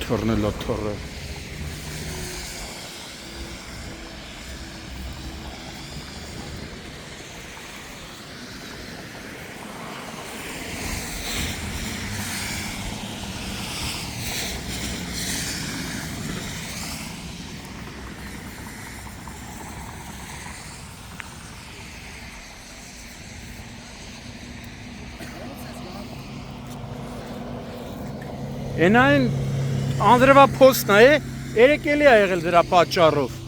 թորնել թորը։ Այն Անդրեվա փոստն է, երեք էլի ա եղել դրա պատճառով։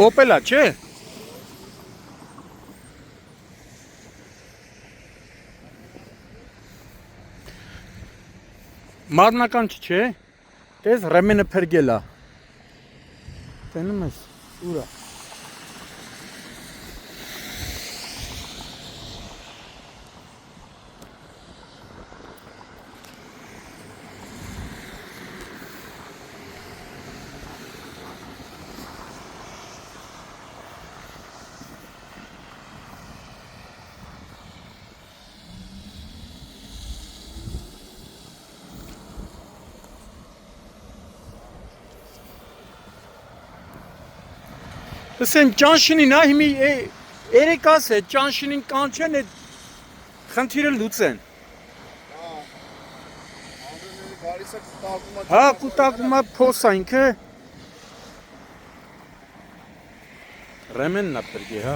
Օպելա, չէ։ Մարմնական չէ, տես ռեմենը փրկել է։ Տենում ես, ուր է։ Լսեն ճանշինին ա հիմի երեք աս է, ճանշինին կանչեն է խնդիրը լուծեն։ Հա, կուտակում է փոսա ինքը։ Ռեմենն ա պրգի, հա։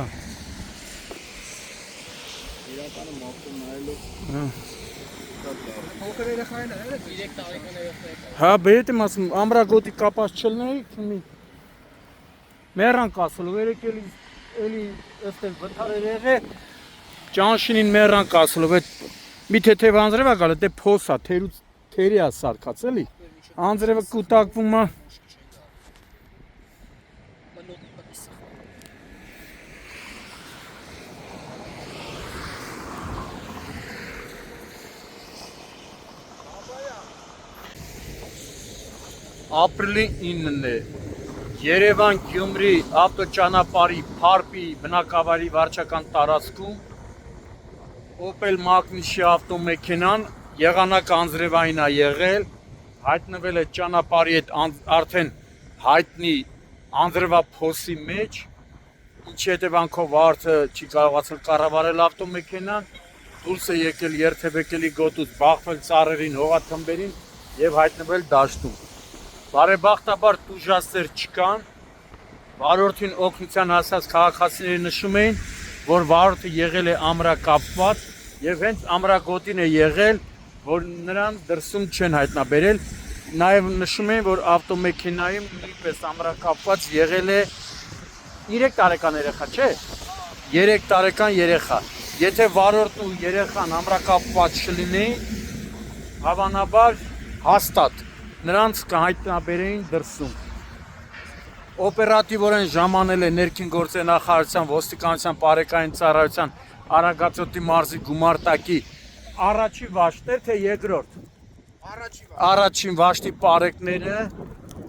Իրականը մապտում նայելով։ Հոքր երեխային է, 3 տարեկան երեխային։ Հա, բետ եմ ասում, ամրագոտի կապած չլնեիք, հիմի։ Մերան կասելու, երեք էլի ըստել վթար եղե, ճանշինին մերան կասելու, մի թեթև անձրև ա գալ, դե փոս ա, թերի ա սարկած, էլի, անձրևը կուտակվում ա, ապրիլի 9-ն է, Երևան Գյումրի ավտոճանապարհի Փարպի բնակավայրի վարչական տարածքում Opel Magnishi ավտոմեքենան եղանակ անձրևային ա եղել, հայտնվել է ճանապարհի հետ արդեն հայտնի անձրևափոսի մեջ, ինչի հետևանքով վարորդը չի կարողացել կառավարել ավտոմեքենան, դուրս է եկել երթևեկելի գոտուց, բախվել ծառերին, հողաթմբերին եւ հայտնվել դաշտում։ Բարեբախտաբար տուժածներ չկան, վարորդին օգնության հասած քաղաքացիները նշում էին, որ վարորդը եղել է ամրակապված եւ հենց ամրագոտին է եղել, որ նրան դրսում չեն հայտնաբերել, նաեւ նշում էին, որ ավտոմեքենայում նույնպես ամրակապված եղել է 3 տարեկան երեխա, չէ՞, 3 տարեկան երեխա, եթե վարորդն ու երեխան ամրակապված չլինեին, հավանաբար հաստատ նրանց կհայտնաբերեին դրսում։ Օպերատիվորեն ժամանել է ներքին գործերի նախարարության, ոստիկանության, բարեկային ծառայության Արագածոտնի մարզի գումարտակի առաջին վաշտեր, թե երկրորդ։ Առաջին վաշտի պարեկները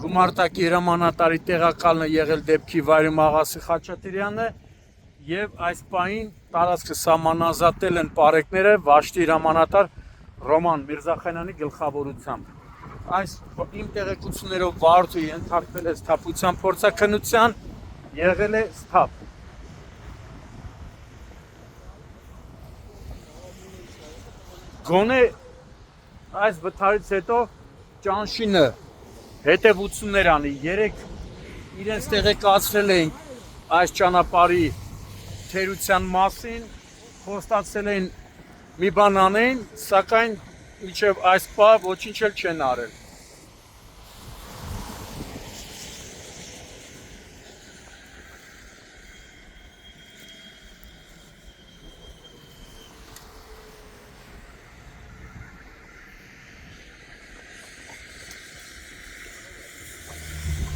գումարտակի հրամանատարի տեղակալն է եղել դեպքի վայրում Աղասի Խաչատրյանը եւ այս պահին տարածքը սահմանազատել են պարեկները վաշտի հրամանատար Ռոման Միրզախանյանի գլխավորությամբ։ Այս իմ տեղեկություններով վարորդը ենթարկվել է սթափության փորձաքննության, եղել է սթափ։ Գոնե այս վթարից հետո ճանշինը հետևություններ անի, 3 իրենց տեղեկացրել էին այս ճանապարհի թերության մասին, խոստացել էին մի բան անեն, սակայն մինչև այս պահ ոչինչ էլ չեն արել։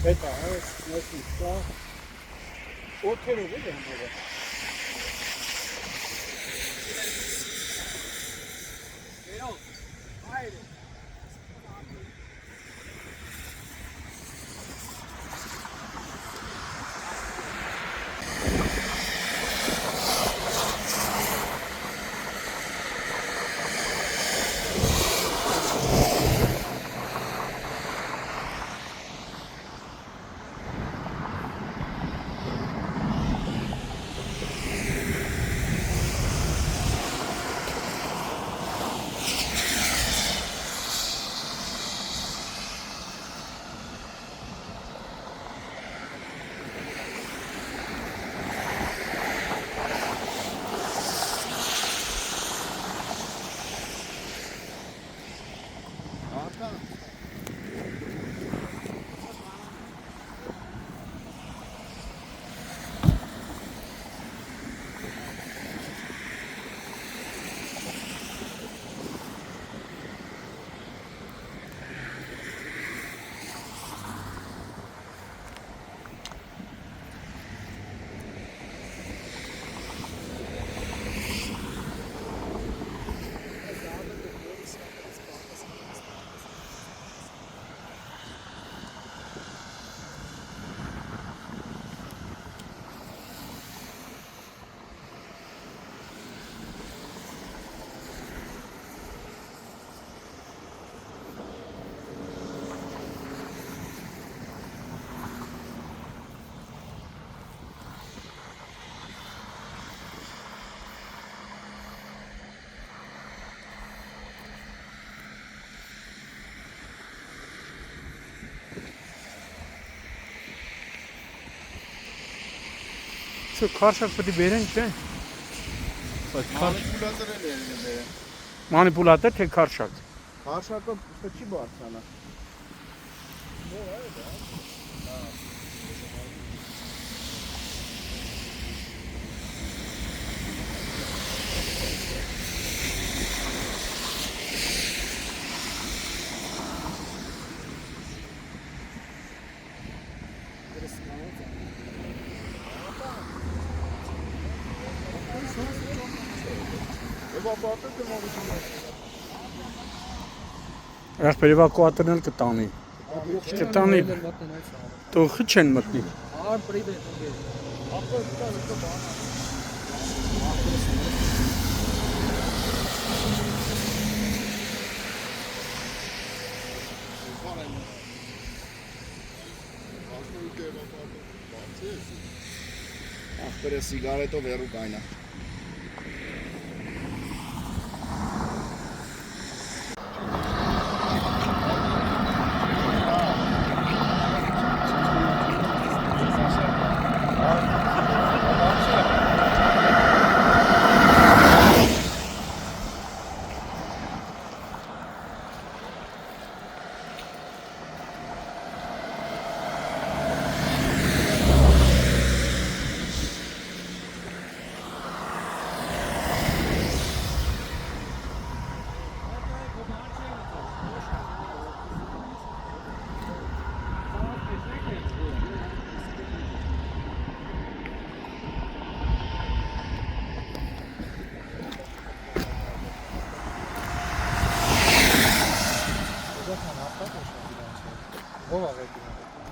Հետա, նեսի սա, օթերով է համարը։ Երով, այրը։ Şu karşak pati beren չէ։ Մանիպուլատոր էլ երևի բերեն։ Մանիպուլատոր թե karşak։ Քարշակը չի բարձրանա։ Ախպեր էվակուատորն էլ կտանի։ Կտանի։ Տոխը չեն մտնի։ Ախպերը սիգարետով հեռու կայնա։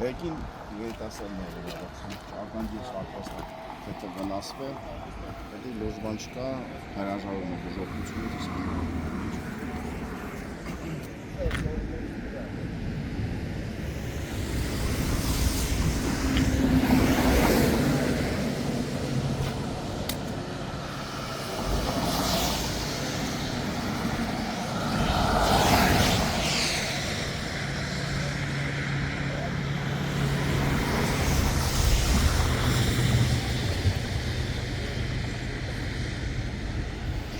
Եկին երիտասարդներ իրավացում, ականջից հարկաստ հետը վնասվել, հետի լոզ բան չկա, հրաժարում է բուժողությունից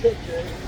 Okay.